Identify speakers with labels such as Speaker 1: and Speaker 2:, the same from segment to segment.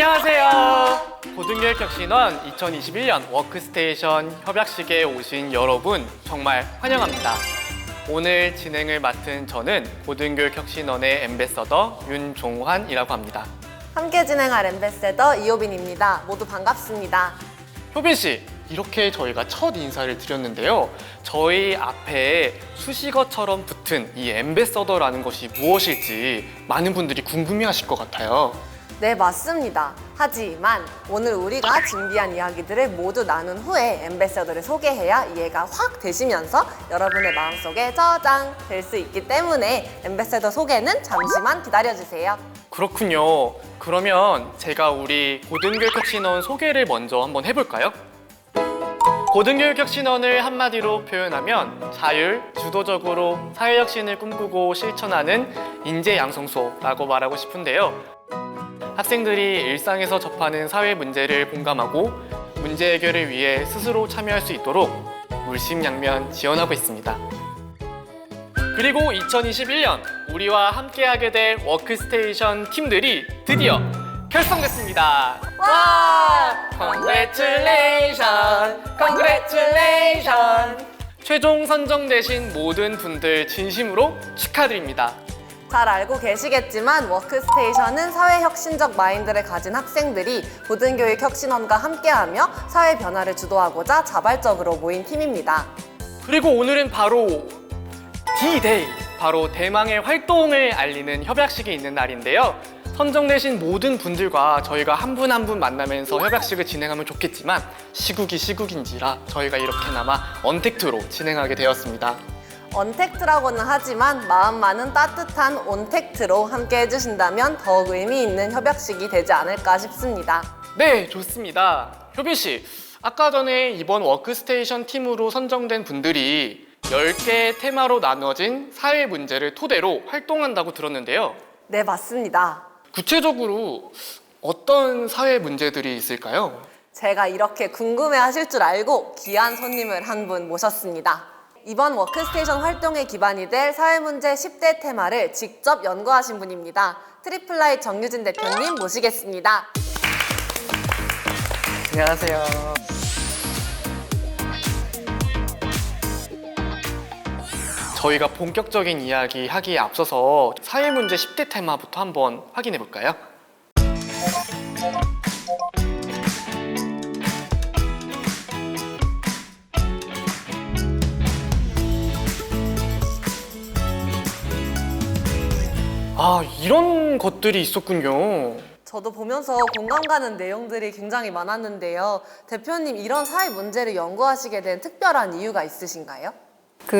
Speaker 1: 안녕하세요. 고등교육혁신원 2021년 워크스테이션 협약식에 오신 여러분 정말 환영합니다. 오늘 진행을 맡은 저는 고등교육혁신원의 앰베서더 윤종환이라고 합니다.
Speaker 2: 함께 진행할 앰베서더 이효빈입니다. 모두 반갑습니다.
Speaker 1: 효빈 씨, 이렇게 저희가 첫 인사를 드렸는데요. 저희 앞에 수식어처럼 붙은 이 앰베서더라는 것이 무엇일지 많은 분들이 궁금해하실 것 같아요.
Speaker 2: 네, 맞습니다. 하지만 오늘 우리가 준비한 이야기들을 모두 나눈 후에 앰베서더를 소개해야 이해가 확 되시면서 여러분의 마음속에 저장될 수 있기 때문에 앰베서더 소개는 잠시만 기다려주세요.
Speaker 1: 그렇군요. 그러면 제가 우리 고등교육혁신원 소개를 먼저 한번 해볼까요? 고등교육혁신원을 한마디로 표현하면 자율, 주도적으로 사회혁신을 꿈꾸고 실천하는 인재양성소라고 말하고 싶은데요. 학생들이 일상에서 접하는 사회 문제를 공감하고 문제 해결을 위해 스스로 참여할 수 있도록 물심양면 지원하고 있습니다. 그리고 2021년 우리와 함께하게 될 워크스테이션 팀들이 드디어 결성됐습니다.
Speaker 2: 와!
Speaker 1: Congratulations! Congratulations! 최종 선정되신 모든 분들 진심으로 축하드립니다.
Speaker 2: 잘 알고 계시겠지만 워크스테이션은 사회혁신적 마인드를 가진 학생들이 고등교육혁신원과 함께하며 사회 변화를 주도하고자 자발적으로 모인 팀입니다.
Speaker 1: 그리고 오늘은 바로 D-Day, 바로 대망의 활동을 알리는 협약식이 있는 날인데요. 선정되신 모든 분들과 저희가 한 분 한 분 만나면서 협약식을 진행하면 좋겠지만 시국이 시국인지라 저희가 이렇게나마 언택트로 진행하게 되었습니다.
Speaker 2: 언택트라고는 하지만 마음만은 따뜻한 온택트로 함께 해주신다면 더욱 의미 있는 협약식이 되지 않을까 싶습니다.
Speaker 1: 네, 좋습니다. 효빈 씨, 아까 전에 이번 워크스테이션 팀으로 선정된 분들이 10개의 테마로 나눠진 사회 문제를 토대로 활동한다고 들었는데요.
Speaker 2: 네, 맞습니다.
Speaker 1: 구체적으로 어떤 사회 문제들이 있을까요?
Speaker 2: 제가 이렇게 궁금해하실 줄 알고 귀한 손님을 한 분 모셨습니다. 이번 워크스테이션 활동의 기반이 될 사회문제 10대 테마를 직접 연구하신 분입니다. 트리플라이 정유진 대표님 모시겠습니다.
Speaker 1: 안녕하세요. 저희가 본격적인 이야기 하기에 앞서서 사회문제 10대 테마부터 한번 확인해 볼까요? 아, 이런 것들이 있었군요.
Speaker 2: 저도 보면서 공감 가는 내용들이 굉장히 많았는데요. 대표님, 이런 사회 문제를 연구하시게 된 특별한 이유가 있으신가요?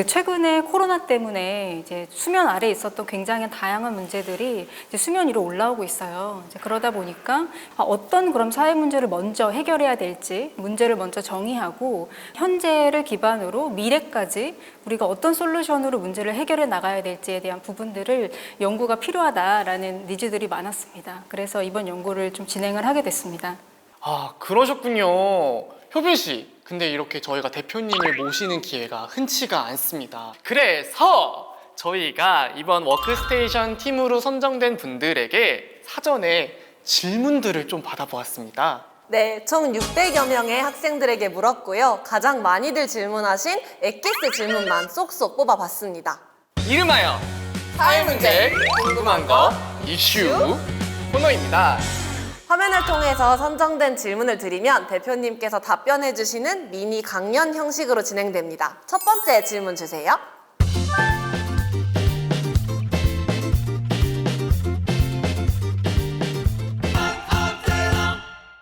Speaker 3: 최근에 코로나 때문에 이제 수면 아래에 있었던 굉장히 다양한 문제들이 이제 수면 위로 올라오고 있어요. 그러다 보니까 어떤 그런 사회 문제를 먼저 해결해야 될지 문제를 먼저 정의하고 현재를 기반으로 미래까지 우리가 어떤 솔루션으로 문제를 해결해 나가야 될지에 대한 부분들을 연구가 필요하다라는 니즈들이 많았습니다. 그래서 이번 연구를 좀 진행을 하게 됐습니다.
Speaker 1: 아, 그러셨군요. 효빈 씨, 근데 이렇게 저희가 대표님을 모시는 기회가 흔치가 않습니다. 그래서 저희가 이번 워크스테이션 팀으로 선정된 분들에게 사전에 질문들을 좀 받아보았습니다.
Speaker 2: 네, 총 600여 명의 학생들에게 물었고요. 가장 많이들 질문하신 엑기스 질문만 쏙쏙 뽑아봤습니다.
Speaker 1: 이름하여 사회문제 궁금한 거 이슈 코너입니다.
Speaker 2: 화면을 통해서 선정된 질문을 드리면 대표님께서 답변해 주시는 미니 강연 형식으로 진행됩니다. 첫 번째 질문 주세요.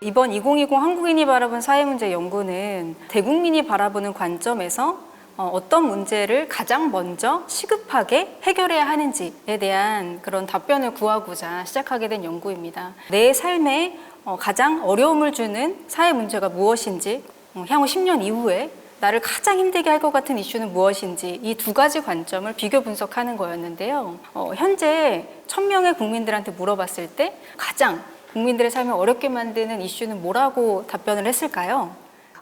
Speaker 3: 이번 2020 한국인이 바라본 사회문제 연구는 대국민이 바라보는 관점에서 어떤 문제를 가장 먼저 시급하게 해결해야 하는지에 대한 그런 답변을 구하고자 시작하게 된 연구입니다. 내 삶에 가장 어려움을 주는 사회 문제가 무엇인지, 향후 10년 이후에 나를 가장 힘들게 할 것 같은 이슈는 무엇인지 이 두 가지 관점을 비교 분석하는 거였는데요. 현재 1000명의 국민들한테 물어봤을 때 가장 국민들의 삶을 어렵게 만드는 이슈는 뭐라고 답변을 했을까요?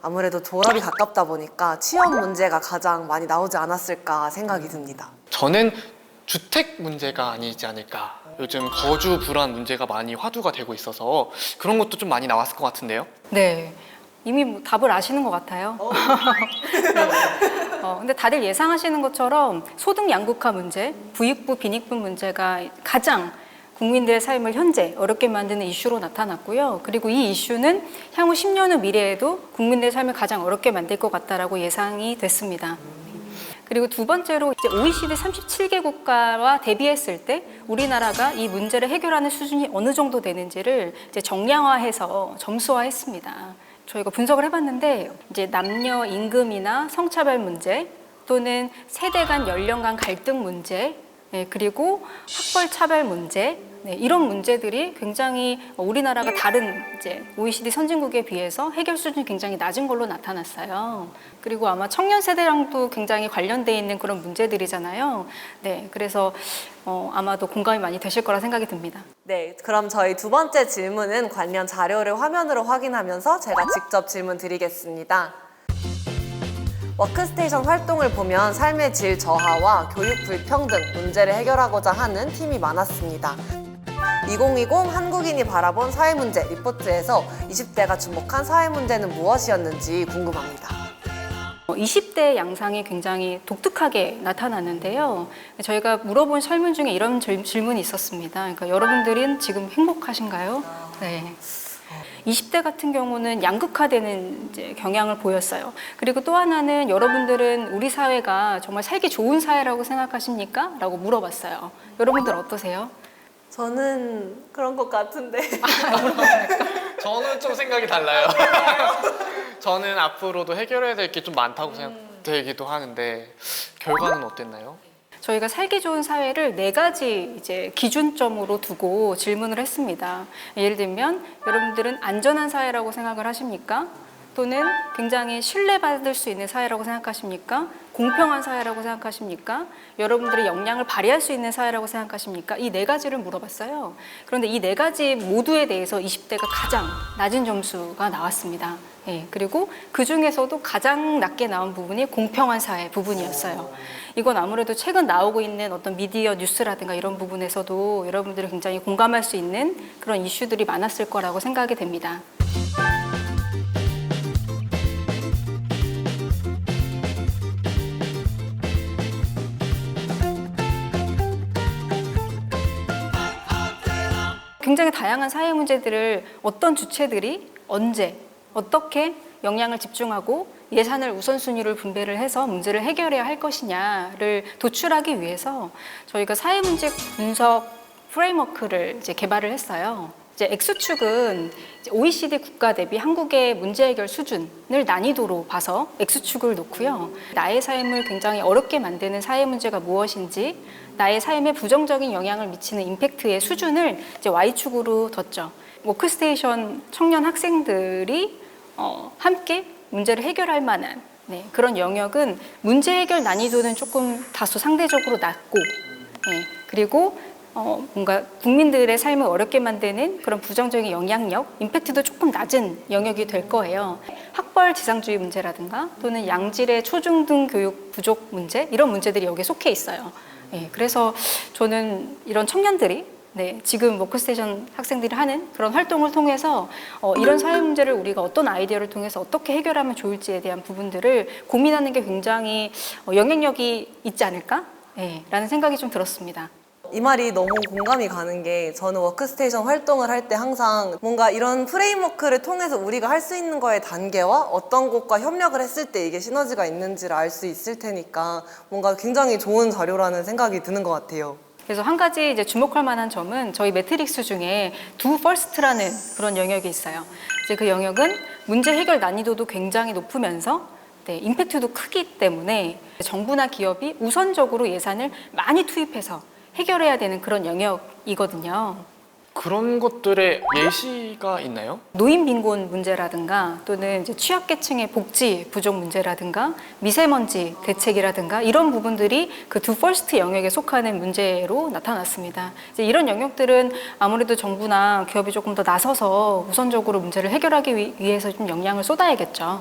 Speaker 2: 아무래도 졸업이 가깝다 보니까 취업 문제가 가장 많이 나오지 않았을까 생각이 듭니다.
Speaker 1: 저는 주택 문제가 아니지 않을까 요즘 거주 불안 문제가 많이 화두가 되고 있어서 그런 것도 좀 많이 나왔을 것 같은데요.
Speaker 3: 네. 이미 뭐 답을 아시는 것 같아요. 네. 근데 다들 예상하시는 것처럼 소득 양극화 문제, 부익부, 빈익분 문제가 가장 국민들의 삶을 현재 어렵게 만드는 이슈로 나타났고요. 그리고 이 이슈는 향후 10년 후 미래에도 국민들의 삶을 가장 어렵게 만들 것 같다라고 예상이 됐습니다. 그리고 두 번째로 이제 OECD 37개 국가와 대비했을 때 우리나라가 이 문제를 해결하는 수준이 어느 정도 되는지를 이제 정량화해서 점수화했습니다. 저희가 분석을 해봤는데 이제 남녀 임금이나 성차별 문제 또는 세대 간 연령 간 갈등 문제 그리고 학벌 차별 문제 이런 문제들이 굉장히 우리나라가 다른 이제 OECD 선진국에 비해서 해결 수준이 굉장히 낮은 걸로 나타났어요. 그리고 아마 청년 세대랑도 굉장히 관련돼 있는 그런 문제들이잖아요. 네, 그래서 아마도 공감이 많이 되실 거라 생각이 듭니다.
Speaker 2: 네, 그럼 저희 두 번째 질문은 관련 자료를 화면으로 확인하면서 제가 직접 질문 드리겠습니다. 워크스테이션 활동을 보면 삶의 질 저하와 교육 불평등 문제를 해결하고자 하는 팀이 많았습니다. 2020 한국인이 바라본 사회문제 리포트에서 20대가 주목한 사회문제는 무엇이었는지 궁금합니다.
Speaker 3: 20대 양상이 굉장히 독특하게 나타났는데요. 저희가 물어본 설문 중에 이런 질문이 있었습니다. 그러니까 여러분들은 지금 행복하신가요? 네. 20대 같은 경우는 양극화되는 이제 경향을 보였어요. 그리고 또 하나는 여러분들은 우리 사회가 정말 살기 좋은 사회라고 생각하십니까? 라고 물어봤어요. 여러분들 어떠세요?
Speaker 2: 저는 그런 것 같은데.
Speaker 1: 저는 좀 생각이 달라요. 저는 앞으로도 해결해야 될 게 좀 많다고 생각되기도 하는데 결과는 어땠나요?
Speaker 3: 저희가 살기 좋은 사회를 4가지 이제 기준점으로 두고 질문을 했습니다. 예를 들면 여러분들은 안전한 사회라고 생각을 하십니까? 또는 굉장히 신뢰받을 수 있는 사회라고 생각하십니까? 공평한 사회라고 생각하십니까? 여러분들의 역량을 발휘할 수 있는 사회라고 생각하십니까? 이 4가지를 물어봤어요. 그런데 이 4가지 모두에 대해서 20대가 가장 낮은 점수가 나왔습니다. 예, 그리고 그 중에서도 가장 낮게 나온 부분이 공평한 사회 부분이었어요. 이건 아무래도 최근 나오고 있는 어떤 미디어 뉴스라든가 이런 부분에서도 여러분들이 굉장히 공감할 수 있는 그런 이슈들이 많았을 거라고 생각이 됩니다. 굉장히 다양한 사회 문제들을 어떤 주체들이 언제 어떻게 역량을 집중하고 예산을 우선순위를 분배를 해서 문제를 해결해야 할 것이냐를 도출하기 위해서 저희가 사회 문제 분석 프레임워크를 이제 개발을 했어요. 이제 X축은 OECD 국가 대비 한국의 문제 해결 수준을 난이도로 봐서 X축을 놓고요. 나의 삶을 굉장히 어렵게 만드는 사회 문제가 무엇인지, 나의 삶에 부정적인 영향을 미치는 임팩트의 수준을 이제 Y축으로 뒀죠. 워크스테이션 청년 학생들이 함께 문제를 해결할 만한 그런 영역은 문제 해결 난이도는 조금 다소 상대적으로 낮고 그리고 뭔가 국민들의 삶을 어렵게 만드는 그런 부정적인 영향력, 임팩트도 조금 낮은 영역이 될 거예요. 학벌 지상주의 문제라든가 또는 양질의 초중등 교육 부족 문제 이런 문제들이 여기에 속해 있어요. 그래서 저는 이런 청년들이 지금 워크스테이션 학생들이 하는 그런 활동을 통해서 이런 사회 문제를 우리가 어떤 아이디어를 통해서 어떻게 해결하면 좋을지에 대한 부분들을 고민하는 게 굉장히 영향력이 있지 않을까? 라는 생각이 좀 들었습니다.
Speaker 2: 이 말이 너무 공감이 가는 게 저는 워크스테이션 활동을 할 때 항상 뭔가 이런 프레임워크를 통해서 우리가 할 수 있는 거의 단계와 어떤 곳과 협력을 했을 때 이게 시너지가 있는지를 알 수 있을 테니까 뭔가 굉장히 좋은 자료라는 생각이 드는 것 같아요.
Speaker 3: 그래서 한 가지 이제 주목할 만한 점은 저희 매트릭스 중에 Do First라는 그런 영역이 있어요. 이제 그 영역은 문제 해결 난이도도 굉장히 높으면서 임팩트도 크기 때문에 정부나 기업이 우선적으로 예산을 많이 투입해서 해결해야 되는 그런 영역이거든요.
Speaker 1: 그런 것들의 예시가 있나요?
Speaker 3: 노인 빈곤 문제라든가 또는 이제 취약계층의 복지 부족 문제라든가 미세먼지 대책이라든가 이런 부분들이 그 Do First 영역에 속하는 문제로 나타났습니다. 이제 이런 영역들은 아무래도 정부나 기업이 조금 더 나서서 우선적으로 문제를 해결하기 위해서 좀 역량을 쏟아야겠죠.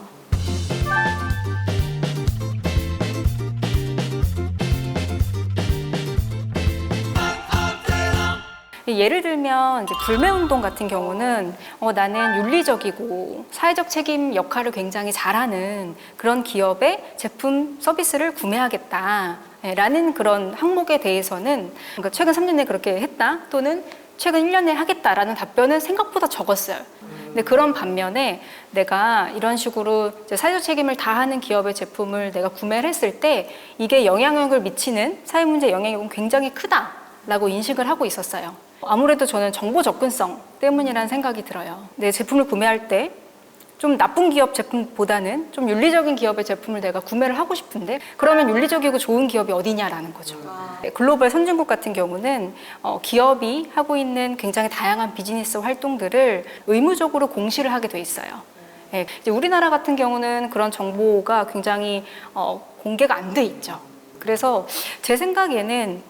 Speaker 3: 예를 들면 이제 불매운동 같은 경우는 나는 윤리적이고 사회적 책임 역할을 굉장히 잘하는 그런 기업의 제품 서비스를 구매하겠다 라는 그런 항목에 대해서는 그러니까 최근 3년 내에 그렇게 했다 또는 최근 1년 내에 하겠다라는 답변은 생각보다 적었어요. 근데 그런 반면에 내가 이런 식으로 이제 사회적 책임을 다하는 기업의 제품을 내가 구매를 했을 때 이게 영향력을 미치는 사회 문제 영향력은 굉장히 크다라고 인식을 하고 있었어요. 아무래도 저는 정보 접근성 때문이라는 생각이 들어요. 내 제품을 구매할 때 좀 나쁜 기업 제품보다는 좀 윤리적인 기업의 제품을 내가 구매를 하고 싶은데 그러면 윤리적이고 좋은 기업이 어디냐라는 거죠. 글로벌 선진국 같은 경우는 기업이 하고 있는 굉장히 다양한 비즈니스 활동들을 의무적으로 공시를 하게 돼 있어요. 예, 이제 우리나라 같은 경우는 그런 정보가 굉장히 공개가 안 돼 있죠. 그래서 제 생각에는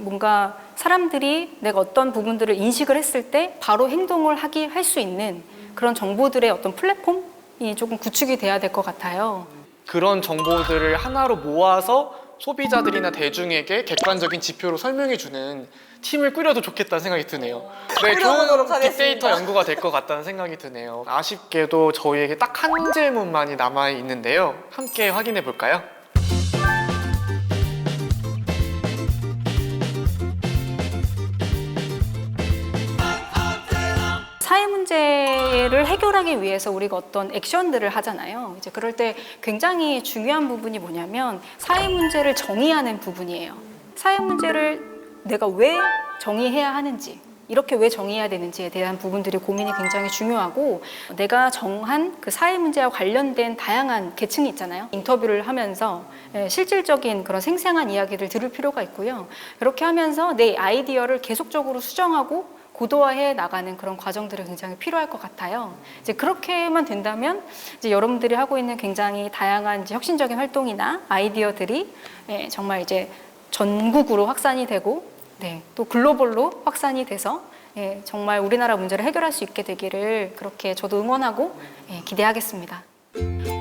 Speaker 3: 뭔가 사람들이 내가 어떤 부분들을 인식을 했을 때 바로 행동을 할 수 있는 그런 정보들의 어떤 플랫폼이 조금 구축이 돼야 될 것 같아요.
Speaker 1: 그런 정보들을 하나로 모아서 소비자들이나 대중에게 객관적인 지표로 설명해주는 팀을 꾸려도 좋겠다는 생각이 드네요. 네,
Speaker 2: 꾸려보도록
Speaker 1: 좋은
Speaker 2: 하겠습니다.
Speaker 1: 빅데이터 연구가 될 것 같다는 생각이 드네요. 아쉽게도 저희에게 딱 한 질문만이 남아 있는데요. 함께 확인해 볼까요?
Speaker 3: 사회 문제를 해결하기 위해서 우리가 어떤 액션들을 하잖아요. 이제 그럴 때 굉장히 중요한 부분이 뭐냐면 사회 문제를 정의하는 부분이에요. 사회 문제를 내가 왜 정의해야 하는지, 이렇게 왜 정의해야 되는지에 대한 부분들이 고민이 굉장히 중요하고 내가 정한 그 사회 문제와 관련된 다양한 계층이 있잖아요. 인터뷰를 하면서 실질적인 그런 생생한 이야기를 들을 필요가 있고요. 그렇게 하면서 내 아이디어를 계속적으로 수정하고 고도화해 나가는 그런 과정들이 굉장히 필요할 것 같아요. 이제 그렇게만 된다면 이제 여러분들이 하고 있는 굉장히 다양한 이제 혁신적인 활동이나 아이디어들이 정말 이제 전국으로 확산이 되고 또 글로벌로 확산이 돼서 정말 우리나라 문제를 해결할 수 있게 되기를 그렇게 저도 응원하고 기대하겠습니다.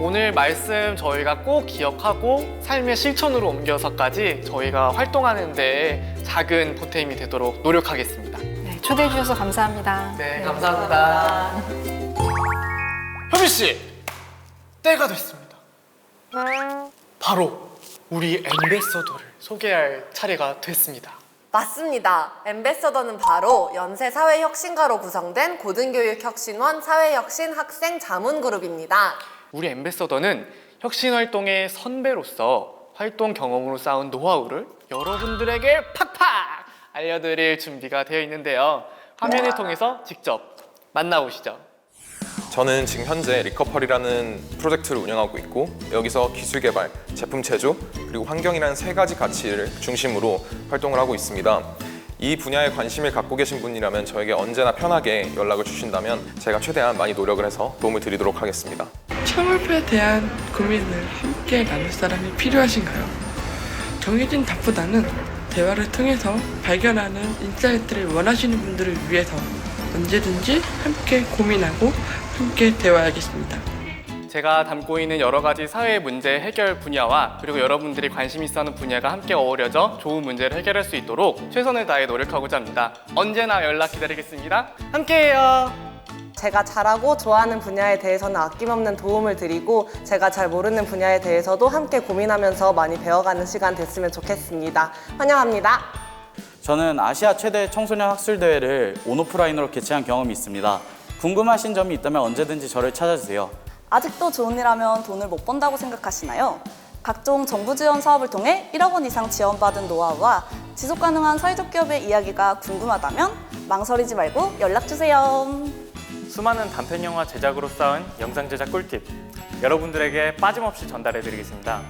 Speaker 1: 오늘 말씀 저희가 꼭 기억하고 삶의 실천으로 옮겨서까지 저희가 활동하는 데 작은 보탬이 되도록 노력하겠습니다.
Speaker 3: 초대해 주셔서 감사합니다.
Speaker 1: 네, 감사합니다. 효빈 씨, 때가 됐습니다. 바로 우리 엠베서더를 소개할 차례가 됐습니다.
Speaker 2: 맞습니다. 엠베서더는 바로 연세 사회혁신가로 구성된 고등교육혁신원 사회혁신 학생 자문그룹입니다.
Speaker 1: 우리 엠베서더는 혁신활동의 선배로서 활동 경험으로 쌓은 노하우를 여러분들에게 팍팍 알려드릴 준비가 되어 있는데요. 화면을 통해서 직접 만나보시죠.
Speaker 4: 저는 지금 현재 리커펄이라는 프로젝트를 운영하고 있고 여기서 기술 개발, 제품 제조, 그리고 환경이라는 세 가지 가치를 중심으로 활동을 하고 있습니다. 이 분야에 관심을 갖고 계신 분이라면 저에게 언제나 편하게 연락을 주신다면 제가 최대한 많이 노력을 해서 도움을 드리도록 하겠습니다.
Speaker 5: 창업에 대한 고민을 함께 나눌 사람이 필요하신가요? 정해진 답보다는 대화를 통해서 발견하는 인사이트를 원하시는 분들을 위해서 언제든지 함께 고민하고 함께 대화하겠습니다.
Speaker 1: 제가 담고 있는 여러 가지 사회 문제 해결 분야와 그리고 여러분들이 관심 있어 하는 분야가 함께 어우러져 좋은 문제를 해결할 수 있도록 최선을 다해 노력하고자 합니다. 언제나 연락 기다리겠습니다. 함께해요.
Speaker 2: 제가 잘하고 좋아하는 분야에 대해서는 아낌없는 도움을 드리고 제가 잘 모르는 분야에 대해서도 함께 고민하면서 많이 배워가는 시간 됐으면 좋겠습니다. 환영합니다.
Speaker 6: 저는 아시아 최대 청소년 학술대회를 온오프라인으로 개최한 경험이 있습니다. 궁금하신 점이 있다면 언제든지 저를 찾아주세요.
Speaker 7: 아직도 좋은 일하면 돈을 못 번다고 생각하시나요? 각종 정부 지원 사업을 통해 1억 원 이상 지원받은 노하우와 지속 가능한 사회적 기업의 이야기가 궁금하다면 망설이지 말고 연락주세요.
Speaker 8: 수많은 단편 영화 제작으로 쌓은 영상 제작 꿀팁 여러분들에게 빠짐없이 전달해드리겠습니다.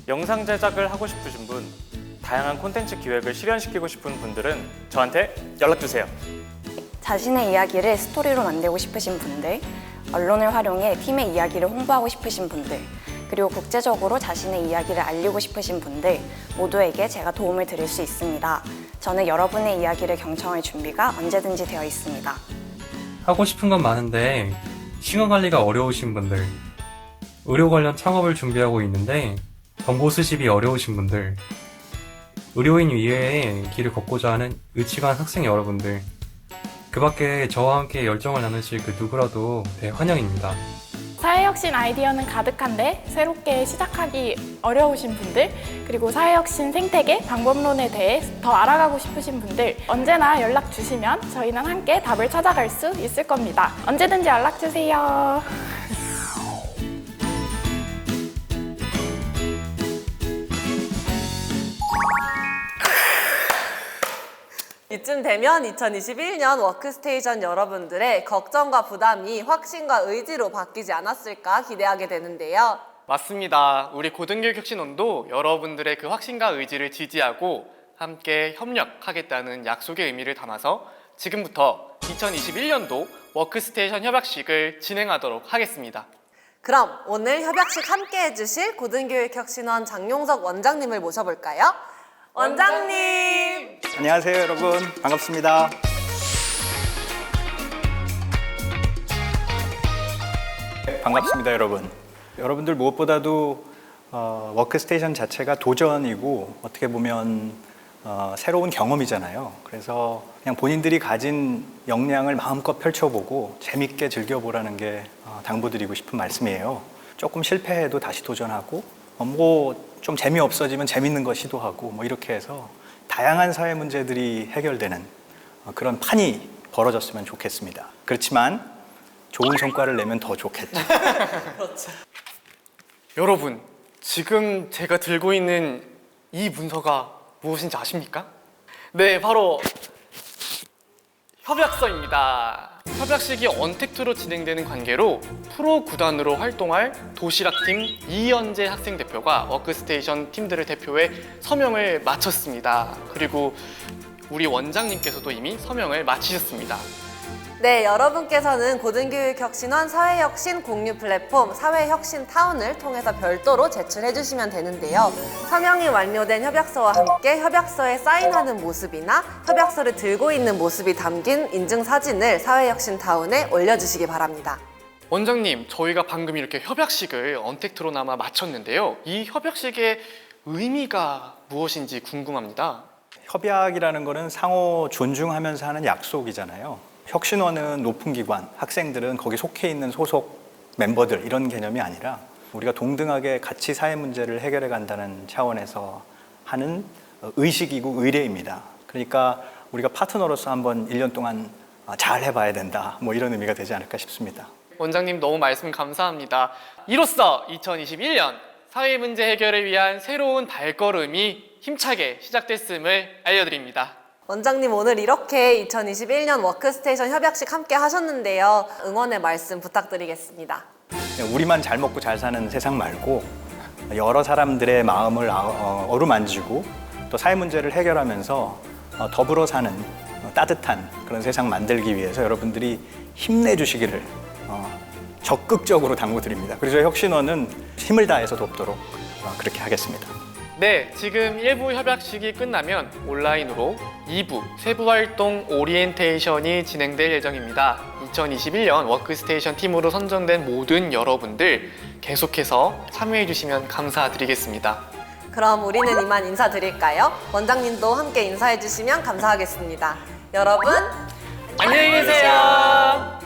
Speaker 8: 영상 제작을 하고 싶으신 분, 다양한 콘텐츠 기획을 실현시키고 싶은 분들은 저한테 연락주세요.
Speaker 9: 자신의 이야기를 스토리로 만들고 싶으신 분들, 언론을 활용해 팀의 이야기를 홍보하고 싶으신 분들, 그리고 국제적으로 자신의 이야기를 알리고 싶으신 분들 모두에게 제가 도움을 드릴 수 있습니다. 저는 여러분의 이야기를 경청할 준비가 언제든지 되어 있습니다.
Speaker 10: 하고 싶은 건 많은데 시간 관리가 어려우신 분들, 의료 관련 창업을 준비하고 있는데 정보 수집이 어려우신 분들, 의료인 위에 길을 걷고자 하는 의치가 학생 여러분들, 그 밖에 저와 함께 열정을 나누실 그 누구라도 대환영입니다.
Speaker 11: 사회혁신 아이디어는 가득한데 새롭게 시작하기 어려우신 분들, 그리고 사회혁신 생태계 방법론에 대해 더 알아가고 싶으신 분들, 언제나 연락 주시면 저희는 함께 답을 찾아갈 수 있을 겁니다. 언제든지 연락 주세요.
Speaker 2: 이쯤 되면 2021년 워크스테이션 여러분들의 걱정과 부담이 확신과 의지로 바뀌지 않았을까 기대하게 되는데요.
Speaker 1: 맞습니다. 우리 고등교육혁신원도 여러분들의 그 확신과 의지를 지지하고 함께 협력하겠다는 약속의 의미를 담아서 지금부터 2021년도 워크스테이션 협약식을 진행하도록 하겠습니다.
Speaker 2: 그럼 오늘 협약식 함께 해주실 고등교육혁신원 장용석 원장님을 모셔볼까요? 원장님!
Speaker 12: 안녕하세요, 여러분. 반갑습니다. 반갑습니다, 여러분. 여러분들 무엇보다도 워크스테이션 자체가 도전이고 어떻게 보면 새로운 경험이잖아요. 그래서 그냥 본인들이 가진 역량을 마음껏 펼쳐보고 재밌게 즐겨보라는 게 당부드리고 싶은 말씀이에요. 조금 실패해도 다시 도전하고 좀 재미없어지면 재밌는 거 시도하고 이렇게 해서 다양한 사회 문제들이 해결되는 그런 판이 벌어졌으면 좋겠습니다. 그렇지만 좋은 성과를 내면 더 좋겠죠.
Speaker 2: 그렇죠.
Speaker 1: 여러분, 지금 제가 들고 있는 이 문서가 무엇인지 아십니까? 네, 바로 협약서입니다. 협약식이 언택트로 진행되는 관계로 프로 구단으로 활동할 도시락팀 이연재 학생 대표가 워크스테이션 팀들을 대표해 서명을 마쳤습니다. 그리고 우리 원장님께서도 이미 서명을 마치셨습니다.
Speaker 2: 네, 여러분께서는 고등교육혁신원 사회혁신 공유 플랫폼 사회혁신타운을 통해서 별도로 제출해 주시면 되는데요. 서명이 완료된 협약서와 함께 협약서에 사인하는 모습이나 협약서를 들고 있는 모습이 담긴 인증사진을 사회혁신타운에 올려주시기 바랍니다.
Speaker 1: 원장님, 저희가 방금 이렇게 협약식을 언택트로나마 마쳤는데요. 이 협약식의 의미가 무엇인지 궁금합니다.
Speaker 12: 협약이라는 거는 상호 존중하면서 하는 약속이잖아요. 혁신원은 높은 기관, 학생들은 거기 속해 있는 소속 멤버들 이런 개념이 아니라 우리가 동등하게 같이 사회 문제를 해결해 간다는 차원에서 하는 의식이고 의례입니다. 그러니까 우리가 파트너로서 한번 1년 동안 잘 해봐야 된다, 이런 의미가 되지 않을까 싶습니다.
Speaker 1: 원장님, 너무 말씀 감사합니다. 이로써 2021년 사회 문제 해결을 위한 새로운 발걸음이 힘차게 시작됐음을 알려드립니다.
Speaker 2: 원장님, 오늘 이렇게 2021년 워크스테이션 협약식 함께 하셨는데요. 응원의 말씀 부탁드리겠습니다.
Speaker 12: 우리만 잘 먹고 잘 사는 세상 말고 여러 사람들의 마음을 어루만지고 또 사회 문제를 해결하면서 더불어 사는 따뜻한 그런 세상 만들기 위해서 여러분들이 힘내주시기를 적극적으로 당부드립니다. 그래서 혁신원은 힘을 다해서 돕도록 그렇게 하겠습니다.
Speaker 1: 네, 지금 1부 협약식이 끝나면 온라인으로 2부 세부활동 오리엔테이션이 진행될 예정입니다. 2021년 워크스테이션 팀으로 선정된 모든 여러분들 계속해서 참여해 주시면 감사드리겠습니다.
Speaker 2: 그럼 우리는 이만 인사드릴까요? 원장님도 함께 인사해 주시면 감사하겠습니다. 여러분,
Speaker 1: 안녕히 계세요.